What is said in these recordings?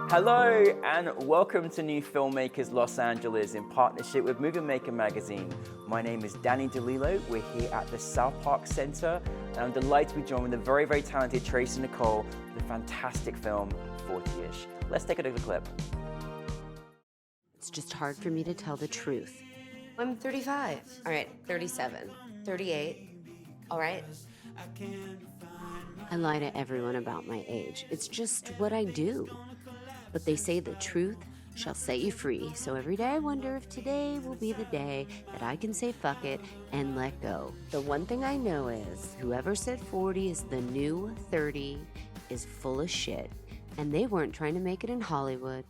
Hello and welcome to New Filmmakers Los Angeles in partnership with Movie Maker magazine. My name is Danny DeLillo. We're here at the South Park Center and I'm delighted to be joined with the very, very talented Traci and Nicole with the fantastic film 40-ish. Let's take a look at the clip. It's just hard for me to tell the truth. I'm 35. All right, 37, 38. All right. I lie to everyone about my age. It's just what I do. But they say the truth shall set you free. So every day I wonder if today will be the day that I can say fuck it and let go. The one thing I know is whoever said 40 is the new 30 is full of shit. And they weren't trying to make it in Hollywood.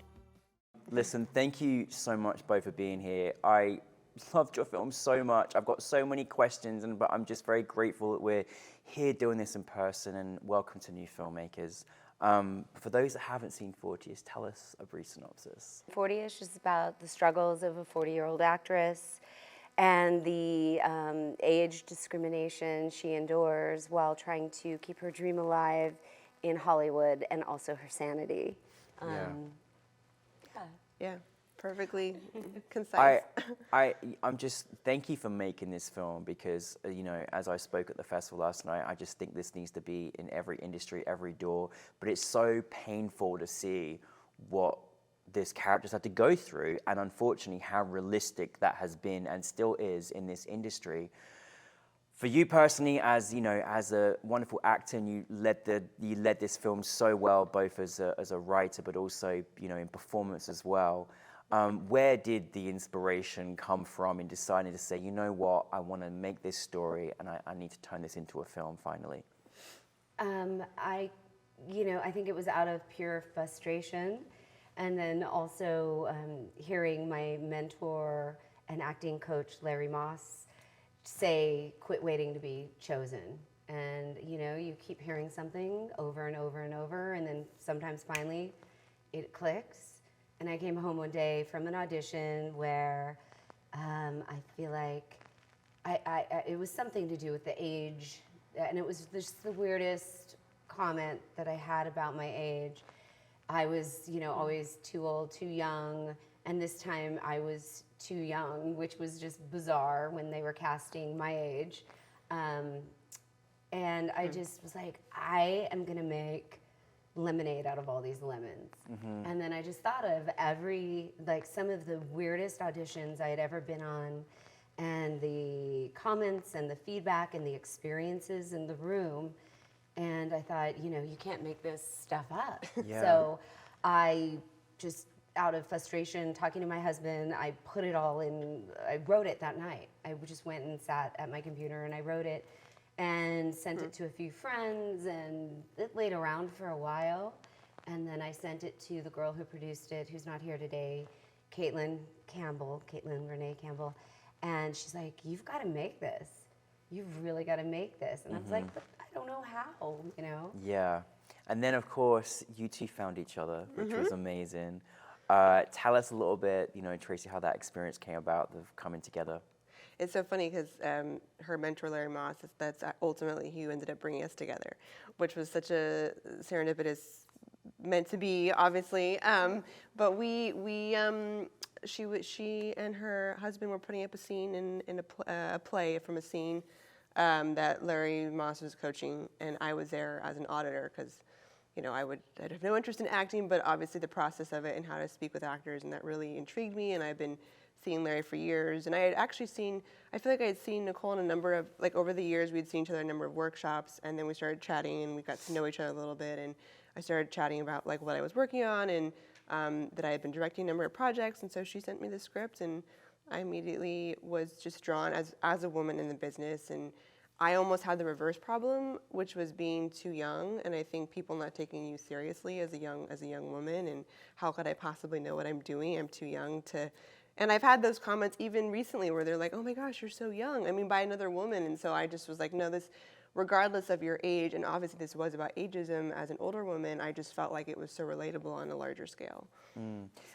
Listen, thank you so much both for being here. I loved your film so much. I've got so many questions, but I'm just very grateful that we're here doing this in person, and welcome to New Filmmakers. For those that haven't seen 40-ish, tell us a brief synopsis. 40-ish is about the struggles of a 40-year-old actress and the age discrimination she endures while trying to keep her dream alive in Hollywood and also her sanity. Yeah, perfectly concise. I'm just, thank you for making this film because, you know, as I spoke at the festival last night, I just think this needs to be in every industry, every door, but it's so painful to see what this character's had to go through and unfortunately how realistic that has been and still is in this industry. For you personally, as you know, as a wonderful actor, and you led this film so well, both as a writer, but also in performance as well. Where did the inspiration come from in deciding to say, you know what, I want to make this story, and I need to turn this into a film finally? I think it was out of pure frustration, and then also hearing my mentor and acting coach Larry Moss say, quit waiting to be chosen. And you keep hearing something over and over and over, and then sometimes finally it clicks. And I came home one day from an audition where I feel like it was something to do with the age, and it was just the weirdest comment that I had about my age. I was always too old, too young, and this time I was too young, which was just bizarre when they were casting my age. And I just was like, I am gonna make lemonade out of all these lemons. Mm-hmm. And then I just thought of some of the weirdest auditions I had ever been on, and the comments and the feedback and the experiences in the room. And I thought, you can't make this stuff up. Yeah. So I just, out of frustration, talking to my husband, I put it all in, I wrote it that night. I just went and sat at my computer and I wrote it and sent it to a few friends, and it laid around for a while. And then I sent it to the girl who produced it, who's not here today, Caitlin Renee Campbell. And she's like, you've got to make this. You've really got to make this. And I was like, but I don't know how, Yeah. And then, of course, you two found each other, which was amazing. Tell us a little bit, Traci, how that experience came about, of coming together. It's so funny because her mentor, Larry Moss, that's ultimately who ended up bringing us together, which was such a serendipitous, meant to be, obviously. But she and her husband were putting up a scene in a play from a scene that Larry Moss was coaching, and I was there as an auditor because I'd have no interest in acting, but obviously the process of it and how to speak with actors, and that really intrigued me, and I've been seeing Larry for years. And I had actually I feel like I had seen Nicole in a number of, over the years, we'd seen each other in a number of workshops, and then we started chatting, and we got to know each other a little bit, and I started chatting about what I was working on, and that I had been directing a number of projects, and so she sent me the script, and I immediately was just drawn as a woman in the business, and I almost had the reverse problem, which was being too young, and I think people not taking you seriously as a young woman, and how could I possibly know what I'm doing? I'm too young to, and I've had those comments even recently where they're like, oh my gosh, you're so young. I mean, by another woman, and so I just was like, no, this, regardless of your age, and obviously this was about ageism as an older woman, I just felt like it was so relatable on a larger scale. So.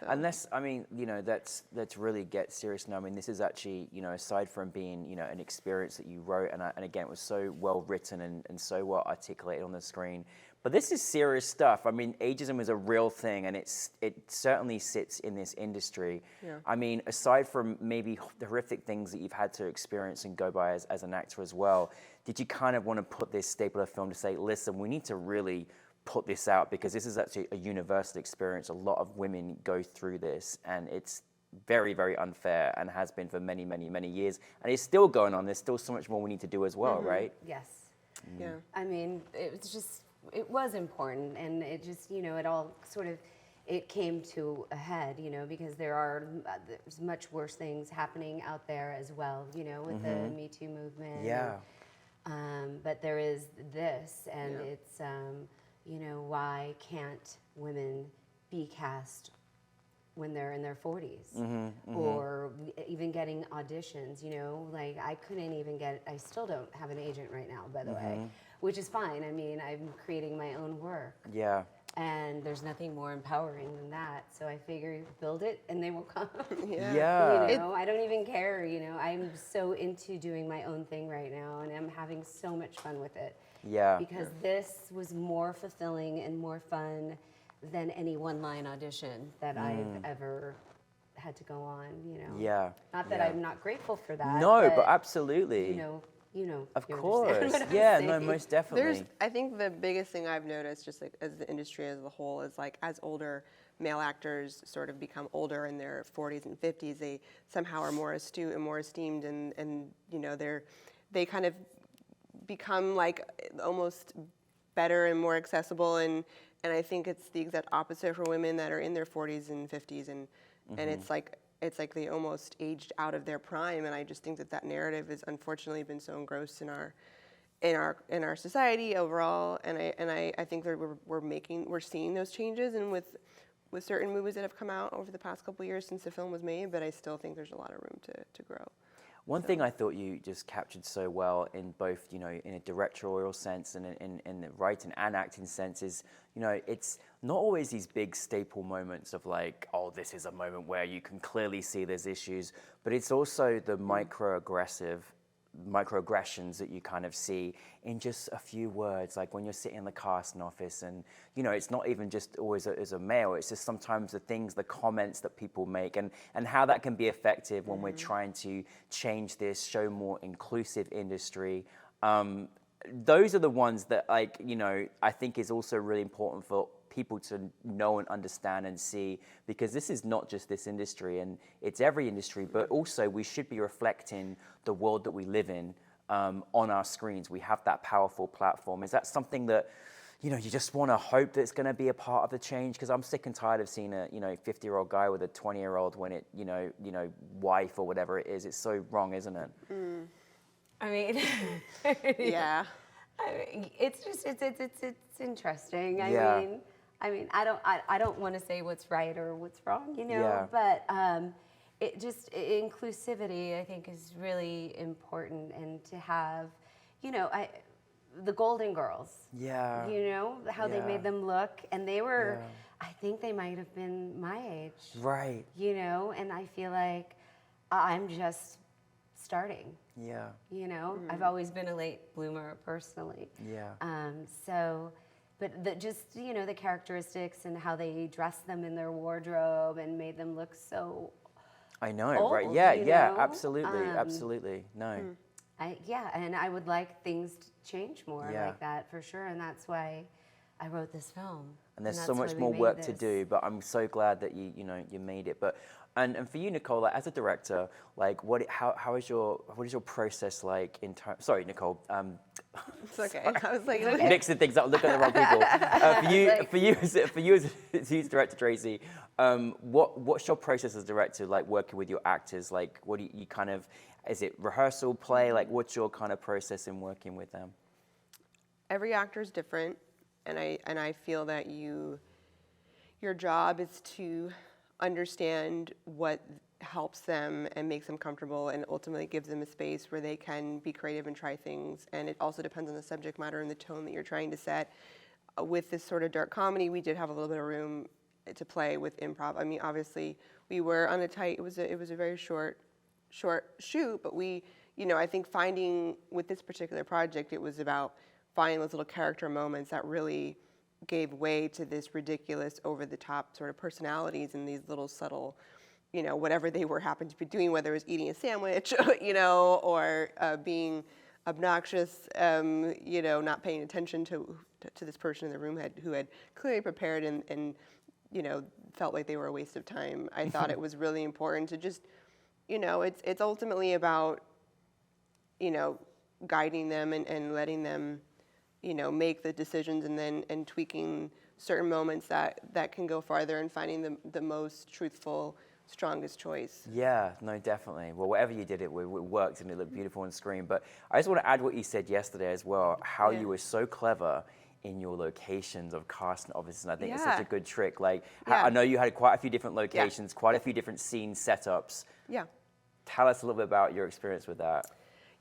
Unless, let's really get serious now. I mean, this is actually, aside from being, an experience that you wrote, and again, it was so well written and so well articulated on the screen, But this is serious stuff. I mean, ageism is a real thing, and it certainly sits in this industry. Yeah. I mean, aside from maybe the horrific things that you've had to experience and go by as an actor as well, did you kind of want to put this staple of film to say, listen, we need to really put this out because this is actually a universal experience. A lot of women go through this, and it's very, very unfair and has been for many, many, many years. And it's still going on. There's still so much more we need to do as well, right? Yes. Yeah. I mean, it was important, and it just, you know, it all sort of, it came to a head, you know, because there's much worse things happening out there as well, you know, with the Me Too movement. Yeah. But there is this, and Yeah. it's, you know, why can't women be cast when they're in their 40s or even getting auditions, you know, like I still don't have an agent right now, by the way, which is fine. I mean, I'm creating my own work. Yeah. And there's nothing more empowering than that. So I figure build it and they will come. Yeah. You know, I don't even care, you know, I'm so into doing my own thing right now and I'm having so much fun with it. Yeah. Because this was more fulfilling and more fun than any one-line audition that I've ever had to go on, you know. Yeah. Not that I'm not grateful for that. No, but absolutely. You know. Of you course. understand what I'm Yeah, saying. no, most definitely. I think the biggest thing I've noticed, just like as the industry as a whole, is like as older male actors sort of become older in their 40s and 50s, they somehow are more astute and more esteemed, and you know they kind of become like almost better and more accessible, and I think it's the exact opposite for women that are in their 40s and 50s, and it's like they almost aged out of their prime, and I just think that narrative has unfortunately been so engrossed in our society overall, and I think that we're seeing those changes, and with certain movies that have come out over the past couple of years since the film was made, but I still think there's a lot of room to grow. One thing I thought you just captured so well in both, you know, in a directorial sense and in the writing and acting sense is, you know, it's not always these big staple moments of like, oh, this is a moment where you can clearly see there's issues, but it's also the microaggressions that you kind of see in just a few words, like when you're sitting in the casting office and, you know, it's not even just always as a male, it's just sometimes the comments that people make and how that can be effective when we're trying to change this, show more inclusive industry. Those are the ones that, like, you know, I think is also really important for people to know and understand and see, because this is not just this industry and it's every industry, but also we should be reflecting the world that we live in on our screens. We have that powerful platform. Is that something that, you know, you just want to hope that it's going to be a part of the change? Because I'm sick and tired of seeing a, you know, 50-year-old guy with a 20-year-old when it, you know, wife or whatever it is. It's so wrong, isn't it? I mean, Yeah. I mean, it's just it's interesting. I mean, I don't want to say what's right or what's wrong, you know. But inclusivity, I think, is really important, and to have, you know, the Golden Girls. Yeah. You know how they made them look, and they were, I think they might have been my age. Right. You know, and I feel like I'm just starting. Yeah. You know, I've always been a late bloomer personally. Yeah. But just, you know, the characteristics and how they dressed them in their wardrobe and made them look so I know, old, right? Yeah, you yeah, know? absolutely, absolutely. No. And I would like things to change more Yeah. like that for sure, and that's why I wrote this film. And there's so that's much why we more made work to this. do, but I'm so glad that you made it. But and for you, Nicole, like, as a director, like what is your process like in terms? Sorry, Nicole. It's okay. I was like, Mixing things up, looking at the wrong people. For you as director, Traci, what's your process as a director like working with your actors? Like, what do you kind of? Is it rehearsal, play? Like, what's your kind of process in working with them? every actor is different, and I feel that your job is to understand what helps them and makes them comfortable and ultimately gives them a space where they can be creative and try things. And it also depends on the subject matter and the tone that you're trying to set. With this sort of dark comedy, we did have a little bit of room to play with improv. I mean, obviously, we were on a tight, it was a very short shoot, but we, I think finding, with this particular project, it was about finding those little character moments that really gave way to this ridiculous, over-the-top sort of personalities and these little subtle, you know, whatever they were happened to be doing, whether it was eating a sandwich, you know, or being obnoxious, you know, not paying attention to this person in the room who had clearly prepared and you know, felt like they were a waste of time. I thought it was really important to just, you know, it's ultimately about, you know, guiding them and letting them, you know, make the decisions and tweaking certain moments that can go farther and finding the most truthful, strongest choice. Yeah, no, definitely. Well, whatever you did, it worked and it looked beautiful on screen. But I just want to add what you said yesterday as well, how you were so clever in your locations of cast and offices, and I think it's such a good trick. Like, I know you had quite a few different locations, quite a few different scene setups. Yeah. Tell us a little bit about your experience with that.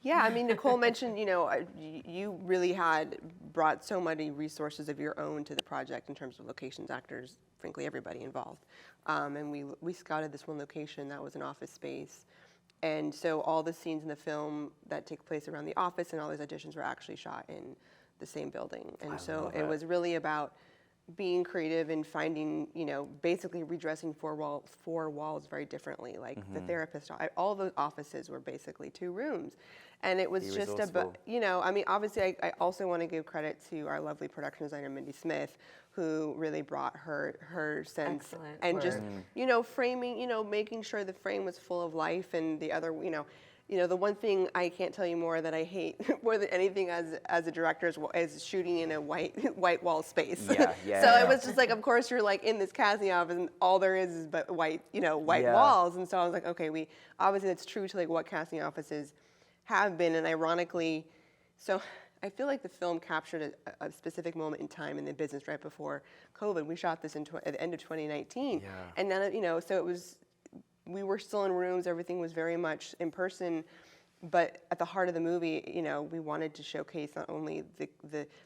Yeah, I mean, Nicole mentioned, you know, you really had brought so many resources of your own to the project in terms of locations, actors, frankly, everybody involved. And we scouted this one location that was an office space. And so all the scenes in the film that take place around the office and all these auditions were actually shot in the same building. And so it was really about being creative and finding, you know, basically redressing four walls very differently. Like the therapist, all those offices were basically 2 rooms. And it was just about, you know, I mean, obviously I also want to give credit to our lovely production designer, Mindy Smith, who really brought her sense and just, you know, framing, you know, making sure the frame was full of life and the other, you know, the one thing I can't tell you more that I hate more than anything as a director is shooting in a white wall space. So it was just like, of course, you're like in this casting office and all there is but white walls. And so I was like, okay, obviously that's true to like what casting offices have been. And ironically, so I feel like the film captured a specific moment in time in the business right before COVID. We shot this at the end of 2019. And none of, you know, so it was, we were still in rooms, everything was very much in person, but at the heart of the movie, you know, we wanted to showcase not only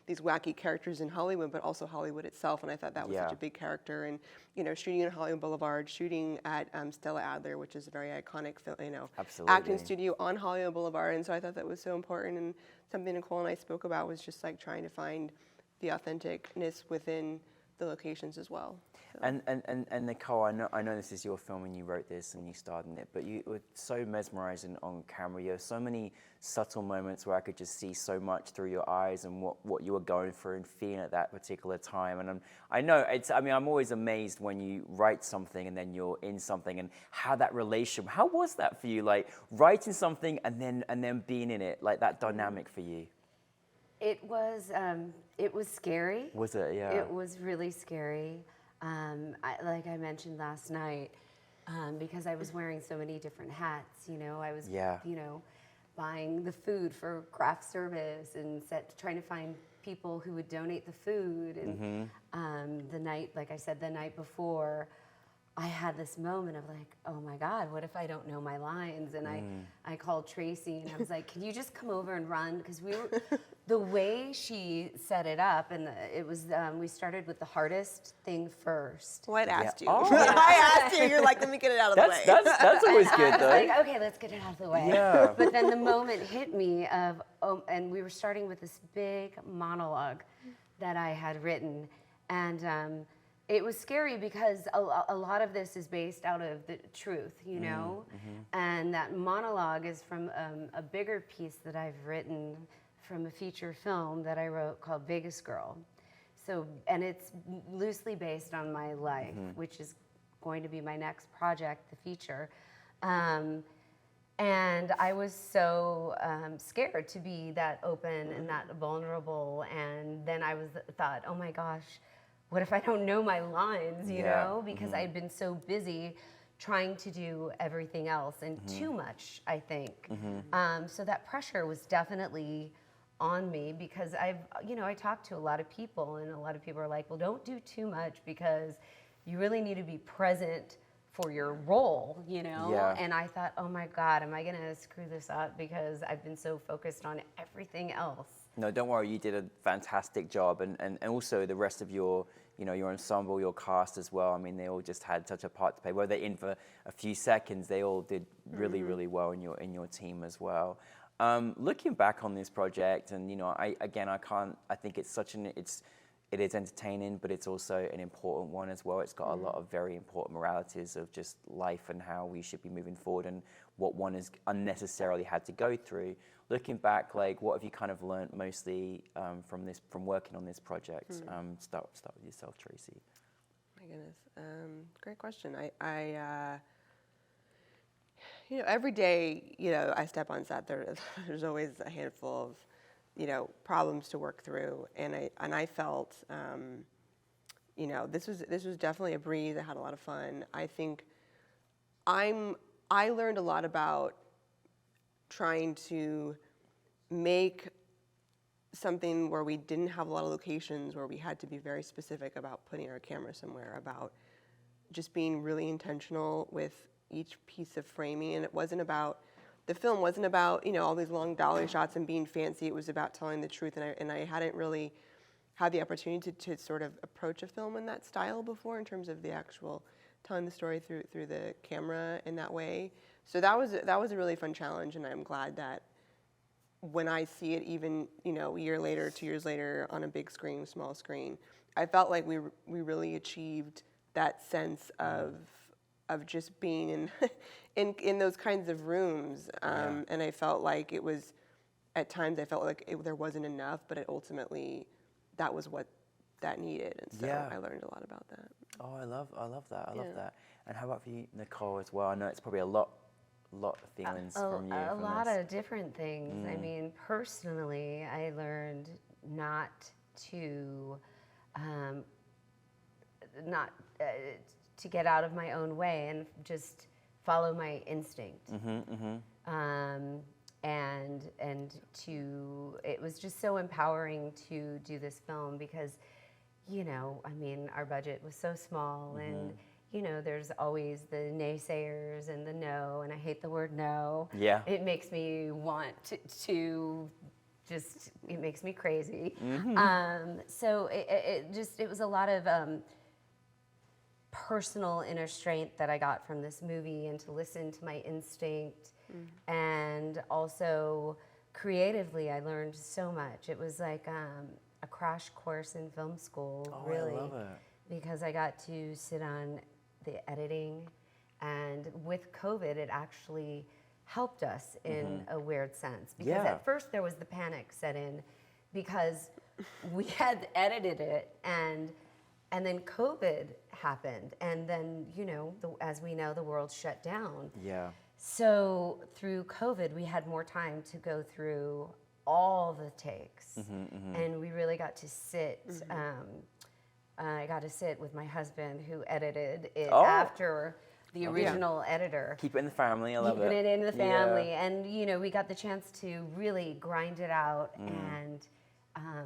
these wacky characters in Hollywood, but also Hollywood itself, and I thought that was such a big character. And, you know, shooting in Hollywood Boulevard, shooting at Stella Adler, which is a very iconic, you know, acting studio on Hollywood Boulevard, and so I thought that was so important, and something Nicole and I spoke about was just like trying to find the authenticness within the locations as well. So. And Nicole, I know this is your film and you wrote this and you starred in it, but you were so mesmerizing on camera. You have so many subtle moments where I could just see so much through your eyes and what you were going through and feeling at that particular time. And I'm always amazed when you write something and then you're in something and how that relation, how was that for you? Like writing something and then being in it, like that dynamic for you? It was scary. Was it? Yeah. It was really scary. Like I mentioned last night, because I was wearing so many different hats. You know, I was, you know, buying the food for craft service and trying to find people who would donate the food. And the night before, I had this moment of like, oh my God, what if I don't know my lines? And I called Traci and I was like, can you just come over and run? Because the way she set it up, and it was, we started with the hardest thing first. Well, I'd asked you. I asked you. You're like, let me get it out of the way. That's always good, though. I was like, okay, let's get it out of the way. Yeah. But then the moment hit me and we were starting with this big monologue that I had written, and it was scary because a lot of this is based out of the truth, you know? And that monologue is from a bigger piece that I've written from a feature film that I wrote called Vegas Girl. So, and it's loosely based on my life, which is going to be my next project, the feature. And I was so scared to be that open and that vulnerable. And then I thought, oh my gosh, what if I don't know my lines, you know? Because I'd been so busy trying to do everything else and too much, I think. So that pressure was definitely on me because I talked to a lot of people and a lot of people are like, well, don't do too much because you really need to be present for your role, you know? Yeah. And I thought, oh my God, am I gonna screw this up because I've been so focused on everything else? No, don't worry, you did a fantastic job, and also the rest of your ensemble, your cast as well. I mean, they all just had such a part to play. Whether they're in for a few seconds, they all did really, really well in your team as well. Looking back on this project, and I think it's it is entertaining, but it's also an important one as well. It's got a lot of very important moralities of just life and how we should be moving forward and what one has unnecessarily had to go through. Looking back, like, what have you kind of learned mostly from working on this project? Start with yourself, Traci. My goodness, great question. Every day, I step on set. There's always a handful of, problems to work through, and I felt, this was definitely a breeze. I had a lot of fun. I think I learned a lot about trying to make something where we didn't have a lot of locations, where we had to be very specific about putting our camera somewhere, about just being really intentional with each piece of framing. And the film wasn't about, all these long dolly shots and being fancy. It was about telling the truth. And I hadn't really had the opportunity to sort of approach a film in that style before, in terms of the actual telling the story through the camera in that way. So that was a really fun challenge, and I'm glad that when I see it, even a year later, 2 years later, on a big screen, small screen, I felt like we really achieved that sense of just being in those kinds of rooms, and I felt like it was, at times I felt like there wasn't enough, but ultimately that was what that needed, and so I learned a lot about that. Oh, I love that. I love that. And how about for you, Nicole, as well? I know it's probably a lot of feelings from you. A lot of different things. I mean, personally, I learned not to get out of my own way and just follow my instinct. And it was just so empowering to do this film because, our budget was so small, and there's always the naysayers and the no, and I hate the word no. Yeah. It makes me want to just, it makes me crazy. So it was a lot of personal inner strength that I got from this movie, and to listen to my instinct. And also creatively, I learned so much. It was like a crash course in film school, really. I love it. Because I got to sit on the editing, and with COVID, it actually helped us in a weird sense. Because at first there was the panic set in, because we had edited it, and then COVID happened, and then as we know, the world shut down. Yeah. So through COVID, we had more time to go through all the takes, and we really got to sit. I got to sit with my husband, who edited it after the original editor. Keep it in the family. I love it. Keeping it in the family, and we got the chance to really grind it out. And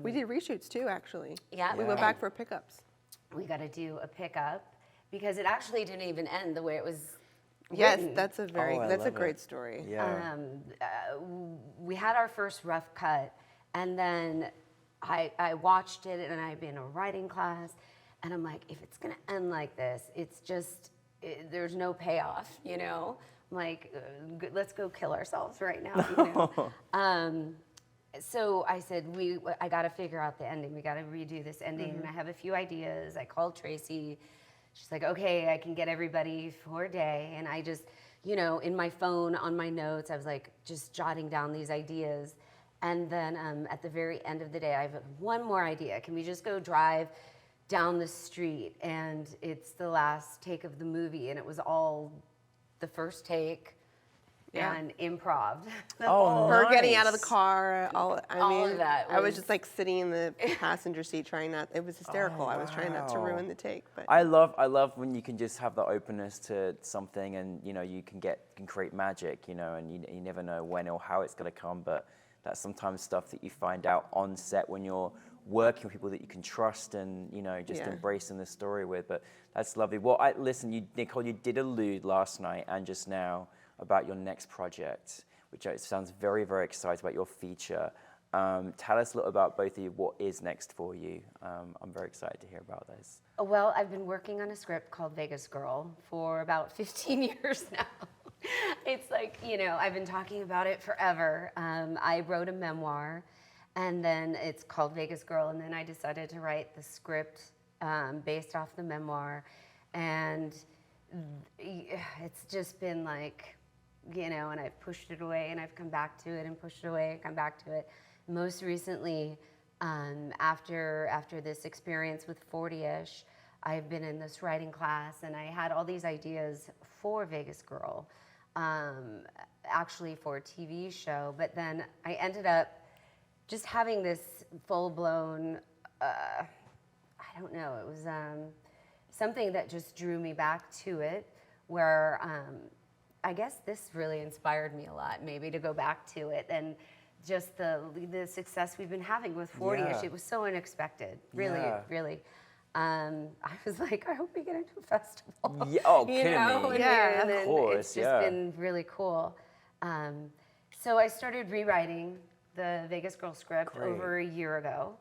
we did reshoots too, actually. Yeah, we went back for pickups. We got to do a pickup because it actually didn't even end the way it was. Yes, written. that's a great story. Yeah. We had our first rough cut, and then I watched it, and I'd been in a writing class, and I'm like, if it's gonna end like this, it's just there's no payoff, I'm like, let's go kill ourselves right now, So I said, I got to figure out the ending. We got to redo this ending, and I have a few ideas. I called Traci. She's like, okay, I can get everybody for a day. And I just, in my phone, on my notes, I was like just jotting down these ideas. And then at the very end of the day, I have one more idea. Can we just go drive down the street? And it's the last take of the movie, and it was all the first take and improv. Her getting out of the car, all of that. I was just like sitting in the passenger seat trying not. It was hysterical. I was trying not to ruin the take. But I love when you can just have the openness to something, and you can create magic, and you never know when or how it's going to come. But that's sometimes stuff that you find out on set when you're working with people that you can trust and just embracing the story with. But that's lovely. Well, listen, Nicole, you did allude last night and just now about your next project, which sounds very, very exciting, about your feature. Tell us a little about both of you, what is next for you. I'm very excited to hear about this. Well, I've been working on a script called Vegas Girl for about 15 years now. It's like, I've been talking about it forever. I wrote a memoir, And then it's called Vegas Girl. And then I decided to write the script based off the memoir. And it's just been like, you know, and I've pushed it away and I've come back to it and pushed it away and come back to it. Most recently, after this experience with 40ish, I've been in this writing class and I had all these ideas for Vegas Girl, actually for a TV show, but then I ended up just having this full-blown, I don't know, it was something that just drew me back to it, where I guess this really inspired me a lot, maybe to go back to it, and just the success we've been having with 40ish. It was so unexpected, really, really. I was like, I hope we get into a festival. Yeah, oh, you kidding know? me. Yeah, Of course, it's just been really cool. So I started rewriting the Vegas Girl script over a year ago,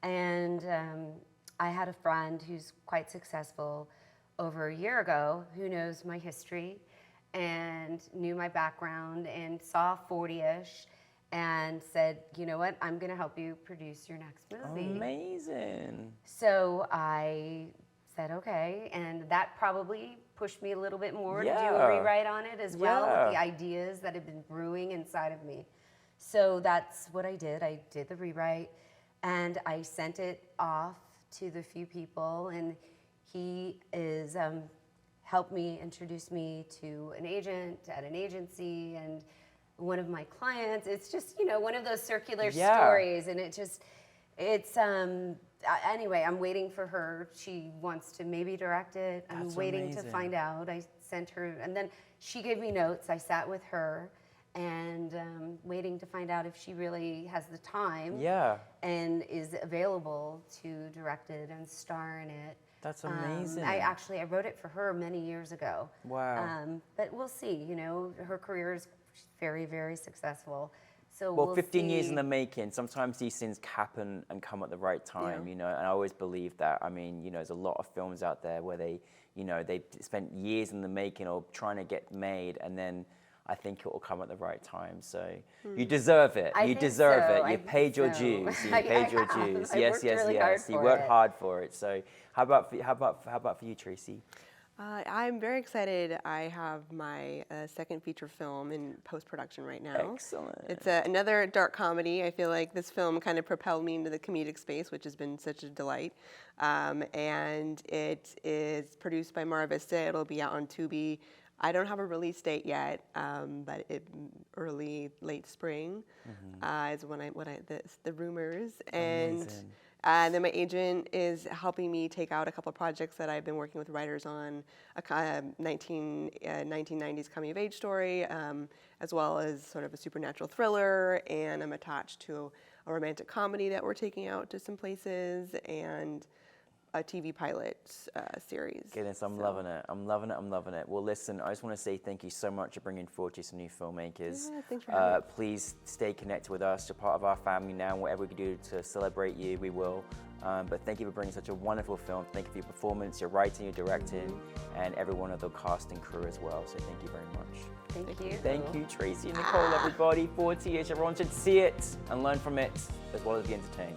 and I had a friend who's quite successful over a year ago who knows my history and knew my background and saw 40ish and said, you know what, I'm gonna help you produce your next movie. Amazing. So I said, okay, and that probably pushed me a little bit more to do Yeah. a rewrite on it as well, Yeah. with the ideas that have been brewing inside of me. So that's what I did. I did the rewrite, and I sent it off to the few people, and he is helped me, introduce me to an agent at an agency, and one of my clients. It's just, you know, one of those circular stories, and anyway, I'm waiting for her. She wants to maybe direct it. I'm That's waiting to amazing. find out. I sent her, and then she gave me notes. I sat with her, and waiting to find out if she really has the time and is available to direct it and star in it. That's amazing. I wrote it for her many years ago. Wow. But we'll see. You know, her career is very, very successful. So Well, we'll 15 see. years in the making. Sometimes these things happen and come at the right time, you know, and I always believe that. I mean, you know, there's a lot of films out there where they, you know, they spent years in the making or trying to get made, and then I think it will come at the right time. So you deserve it. I You think deserve so. it. I You think paid your so. dues. You I paid your have. dues. I Yes, worked yes, really yes. hard You for worked it. hard for it. So how about for you, Traci? I'm very excited. I have my second feature film in post-production right now. Excellent. It's another dark comedy. I feel like this film kind of propelled me into the comedic space, which has been such a delight. And it is produced by Mara Vista. It'll be out on Tubi. I don't have a release date yet, but late spring is the rumors. Amazing. And then my agent is helping me take out a couple of projects that I've been working with writers on, a 1990s coming-of-age story, as well as sort of a supernatural thriller, and I'm attached to a romantic comedy that we're taking out to some places, and a TV pilot series. Goodness, I'm loving it. I'm loving it. I'm loving it. Well, listen, I just want to say thank you so much for bringing forward to some new filmmakers. Yeah, thanks for having me. Please stay connected with us. You're part of our family now. Whatever we can do to celebrate you, we will. But thank you for bringing such a wonderful film. Thank you for your performance, your writing, your directing, and every one of the cast and crew as well. So thank you very much. Thank you. Thank you, Traci and Nicole, everybody. 40ish. Everyone should see it and learn from it, as well as be entertained.